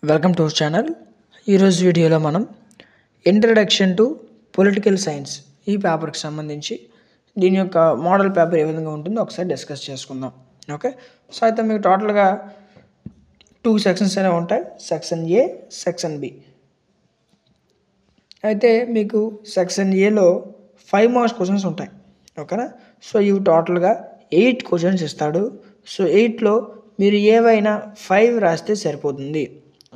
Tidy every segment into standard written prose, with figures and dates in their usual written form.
Welcome to our channel. ఈరోజు వీడియోలో మనం ఇంట్రడక్షన్ టు పొలిటికల్ సైన్స్ ఈ పేపర్కి సంబంధించి దీని యొక్క మోడల్ పేపర్ ఏ విధంగా ఉంటుందో ఒకసారి డిస్కస్ చేసుకుందాం. ఓకే, సో అయితే మీకు టోటల్గా 2 సెక్షన్స్ అనేవి ఉంటాయి, సెక్షన్ ఏ, సెక్షన్ బి. అయితే మీకు సెక్షన్ ఏలో 5 మార్క్స్ క్వశ్చన్స్ ఉంటాయి. ఓకేనా, సో ఇవి టోటల్గా 8 క్వశ్చన్స్ ఇస్తాడు. సో 8లో మీరు ఏవైనా 5 రాస్తే సరిపోతుంది.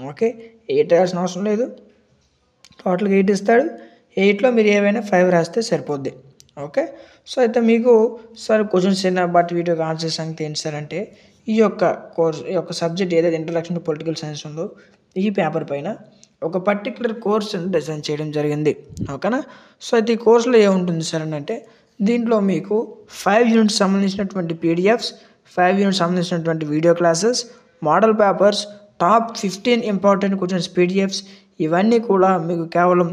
ఓకే, 8 రాసిన అవసరం లేదు, టోటల్గా 8 ఇస్తాడు. 8లో మీరు ఏవైనా 5 రాస్తే సరిపోద్ది. ఓకే, సో అయితే మీకు సార్ క్వశ్చన్స్ అయినా బట్ వీటి యొక్క ఆన్సర్ సంగతి ఏంటి సార్ అంటే, ఈ యొక్క సబ్జెక్ట్ ఏదైతే ఇంట్రడక్షన్ టు పొలిటికల్ సైన్స్ ఉందో ఈ పేపర్ పైన ఒక పర్టికులర్ కోర్స్ని డిజైన్ చేయడం జరిగింది. ఓకేనా, సో అయితే ఈ కోర్సులో ఏముంటుంది సార్ అని అంటే, దీంట్లో మీకు 5 యూనిట్స్ సంబంధించినటువంటి పీడిఎఫ్స్, 5 యూనిట్స్ సంబంధించినటువంటి video classes, model papers, top 15 important questions PDFs ఇవన్నీ కూడా మీకు కేవలం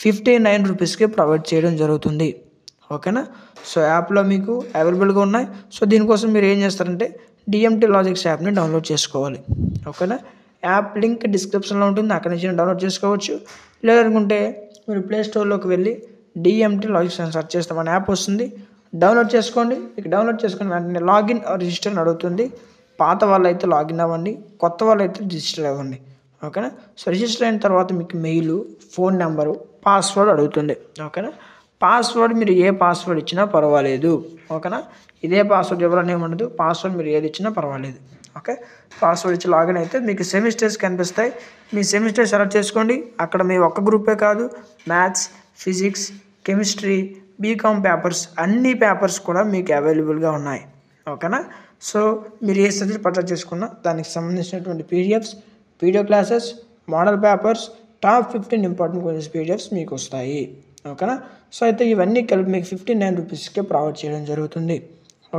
59 రూపీస్కి ప్రొవైడ్ చేయడం జరుగుతుంది. ఓకేనా, సో యాప్లో మీకు అవైలబుల్గా ఉన్నాయి. సో దీనికోసం మీరు ఏం చేస్తారంటే డిఎంటీ లాజిక్స్ యాప్ని డౌన్లోడ్ చేసుకోవాలి. ఓకేనా, యాప్ లింక్ డిస్క్రిప్షన్లో ఉంటుంది, అక్కడి నుంచి డౌన్లోడ్ చేసుకోవచ్చు. లేదనుకుంటే మీరు ప్లే స్టోర్లోకి వెళ్ళి డిఎంటీ లాజిక్స్ అని సెర్చ్ చేస్తే మన యాప్ వస్తుంది, డౌన్లోడ్ చేసుకోండి. ఇక డౌన్లోడ్ చేసుకుని వెంటనే లాగిన్ రిజిస్టర్ అని అడుగుతుంది. పాత వాళ్ళు అయితే లాగిన్ అవ్వండి, కొత్త వాళ్ళు అయితే రిజిస్టర్ అవ్వండి. ఓకేనా, సో రిజిస్టర్ అయిన తర్వాత మీకు మెయిల్, ఫోన్ నెంబరు, పాస్వర్డ్ అడుగుతుంది. ఓకేనా, పాస్వర్డ్ మీరు ఏ పాస్వర్డ్ ఇచ్చినా పర్వాలేదు. ఓకేనా, ఇదే పాస్వర్డ్ ఎవరనే ఉండదు, పాస్వర్డ్ మీరు ఏది ఇచ్చినా పర్వాలేదు. ఓకే, పాస్వర్డ్ ఇచ్చి లాగిన్ అయితే మీకు సెమిస్టర్స్ కనిపిస్తాయి. మీ సెమిస్టర్ సెలెక్ట్ చేసుకోండి. అక్కడ మీ ఒక్క గ్రూపే కాదు, maths, physics, chemistry, BCom papers అన్ని పేపర్స్ కూడా మీకు అవైలబుల్గా ఉన్నాయి. ఓకేనా, సో మీరు ఏ సబ్జెక్ట్ పర్చేస్ చేసుకున్నా దానికి సంబంధించినటువంటి PDFs, video classes, model papers, top 15 important questions PDFs మీకు వస్తాయి. ఓకేనా, సో అయితే ఇవన్నీ కలిపి మీకు 59 రూపీస్కే ప్రొవైడ్ చేయడం జరుగుతుంది.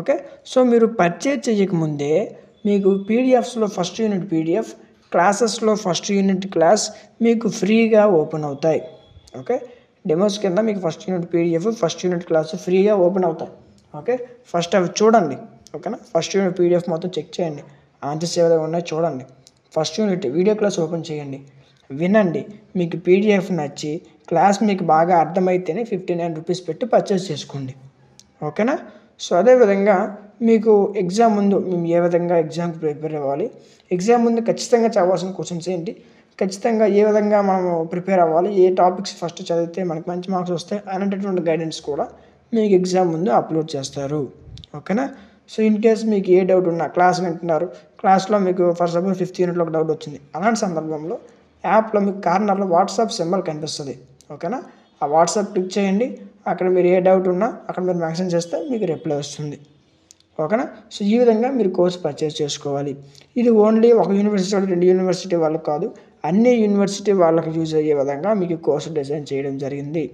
ఓకే, సో మీరు పర్చేజ్ చేయకముందే మీకు పీడిఎఫ్స్లో ఫస్ట్ యూనిట్ పీడిఎఫ్, క్లాసెస్లో ఫస్ట్ యూనిట్ క్లాస్ మీకు ఫ్రీగా ఓపెన్ అవుతాయి. ఓకే, డెమోస్ కింద మీకు first unit PDF, first unit class ఫ్రీగా ఓపెన్ అవుతాయి. ఓకే, ఫస్ట్ అవి చూడండి. ఓకేనా, ఫస్ట్ యూనిట్ పీడిఎఫ్ మొత్తం చెక్ చేయండి, ఆన్సర్స్ ఏదైనా ఉన్నాయో చూడండి. First unit video class open చేయండి, వినండి. మీకు పీడిఎఫ్ నచ్చి క్లాస్ మీకు బాగా అర్థమైతేనే 59 రూపీస్ పెట్టి పర్చేస్ చేసుకోండి. ఓకేనా, సో అదేవిధంగా మీకు ఎగ్జామ్ ముందు మేము ఏ విధంగా ఎగ్జామ్కి ప్రిపేర్ అవ్వాలి, ఎగ్జామ్ ముందు ఖచ్చితంగా చదవాల్సిన క్వశ్చన్స్ ఏంటి, ఖచ్చితంగా ఏ విధంగా మనము ప్రిపేర్ అవ్వాలి, ఏ టాపిక్స్ ఫస్ట్ చదివితే మనకు మంచి మార్క్స్ వస్తాయి అనేటటువంటి గైడెన్స్ కూడా మీకు ఎగ్జామ్ ముందు అప్లోడ్ చేస్తారు. ఓకేనా, సో ఇన్ కేస్ మీకు ఏ డౌట్ ఉన్నా, క్లాస్ వింటున్నారు, క్లాస్లో మీకు ఫర్ సపోజ్ 5th యూనిట్లో ఒక డౌట్ వచ్చింది, అలాంటి సందర్భంలో యాప్లో మీకు కార్నర్లో వాట్సాప్ సింబల్ కనిపిస్తుంది. ఓకేనా, ఆ వాట్సాప్ క్లిక్ చేయండి. అక్కడ మీరు ఏ డౌట్ ఉన్నా అక్కడ మీరు మెన్షన్ చేస్తే మీకు రిప్లై వస్తుంది. ఓకేనా, సో ఈ విధంగా మీరు కోర్స్ పర్చేస్ చేసుకోవాలి. ఇది ఓన్లీ ఒక యూనివర్సిటీ, 2 యూనివర్సిటీ వాళ్ళకి కాదు, అన్ని యూనివర్సిటీ వాళ్ళకి యూజ్ అయ్యే విధంగా మీకు కోర్సు డిజైన్ చేయడం జరిగింది.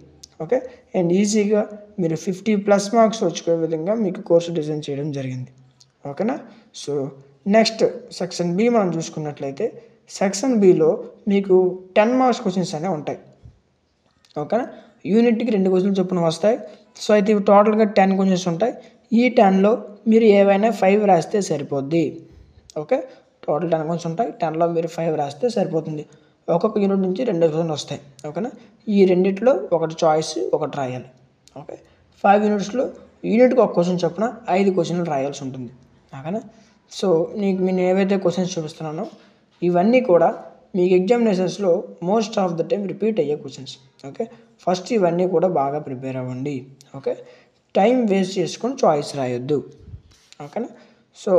ఓకే, అండ్ ఈజీగా మీరు 50+ మార్క్స్ వచ్చుకునే విధంగా మీకు కోర్సు డిజైన్ చేయడం జరిగింది. ఓకేనా, సో నెక్స్ట్ సెక్షన్ బి మనం చూసుకున్నట్లయితే, సెక్షన్ బిలో మీకు 10 మార్క్స్ క్వశ్చన్స్ అనేవి ఉంటాయి. ఓకేనా, యూనిట్కి 2 క్వశ్చన్స్ చొప్పున వస్తాయి. సో అయితే ఇవి టోటల్గా 10 క్వశ్చన్స్ ఉంటాయి. ఈ 10లో మీరు ఏవైనా 5 రాస్తే సరిపోద్ది. ఓకే, టోటల్ 10 క్వశ్చన్స్ ఉంటాయి, 10లో మీరు 5 రాస్తే సరిపోతుంది. ఒక్కొక్క యూనిట్ నుంచి 2 క్వశ్చన్లు వస్తాయి. ఓకేనా, ఈ రెండిట్లో ఒకటి చాయిస్, ఒకటి రాయాలి. ఓకే, 5 యూనిట్స్లో యూనిట్కి ఒక క్వశ్చన్ చొప్పున 5 క్వశ్చన్లు రాయాల్సి ఉంటుంది. ఓకేనా, సో నేను ఏవైతే క్వశ్చన్స్ చూపిస్తున్నానో ఇవన్నీ కూడా మీకు ఎగ్జామినేషన్స్లో most of the time repeat అయ్యే క్వశ్చన్స్. ఓకే, ఫస్ట్ ఇవన్నీ కూడా బాగా ప్రిపేర్ అవ్వండి. ఓకే, టైం వేస్ట్ చేసుకొని చాయిస్ రాయొద్దు. ఓకేనా, సో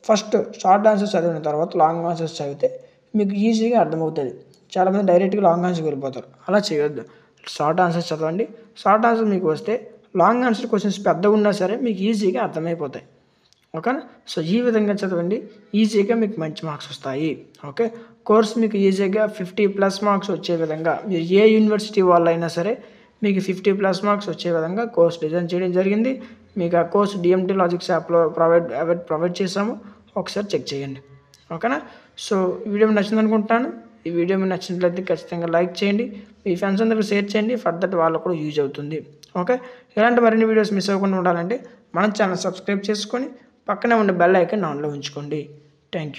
ఫస్ట్ షార్ట్ ఆన్సర్స్ చదివిన తర్వాత లాంగ్ ఆన్సర్స్ చదివితే మీకు ఈజీగా అర్థమవుతుంది. చాలామంది డైరెక్ట్గా లాంగ్ ఆన్సర్కి వెళ్ళిపోతారు, అలా చేయొద్దు. షార్ట్ ఆన్సర్స్ చదవండి, షార్ట్ ఆన్సర్ మీకు వస్తే లాంగ్ ఆన్సర్ క్వశ్చన్స్ పెద్దగా ఉన్నా సరే మీకు ఈజీగా అర్థమైపోతాయి. ఓకేనా, సో ఈ విధంగా చదవండి, ఈజీగా మీకు మంచి మార్క్స్ వస్తాయి. ఓకే, కోర్స్ మీకు ఈజీగా 50+ మార్క్స్ వచ్చే విధంగా, మీరు ఏ యూనివర్సిటీ వాళ్ళైనా సరే మీకు 50+ మార్క్స్ వచ్చే విధంగా కోర్స్ డిజైన్ చేయడం జరిగింది. మీకు ఆ కోర్స్ డిఎంటీ లాజిక్స్ యాప్లో ప్రొవైడ్ చేసాము, ఒకసారి చెక్ చేయండి. ఓకేనా, సో ఈ వీడియో నచ్చింది అనుకుంటున్నాను. ఈ వీడియో మీకు నచ్చినట్లయితే ఖచ్చితంగా లైక్ చేయండి, మీ ఫ్రెండ్స్ అందరికీ షేర్ చేయండి, ఫర్దర్ వాళ్ళకు కూడా యూజ్ అవుతుంది. ఓకే, ఇలాంటి మరిన్ని వీడియోస్ మిస్ అవ్వకుండా ఉండాలంటే మన ఛానల్ సబ్స్క్రైబ్ చేసుకొని పక్కనే ఉండే బెల్ ఐకాన్ ఆన్లో ఉంచుకోండి. Thank you.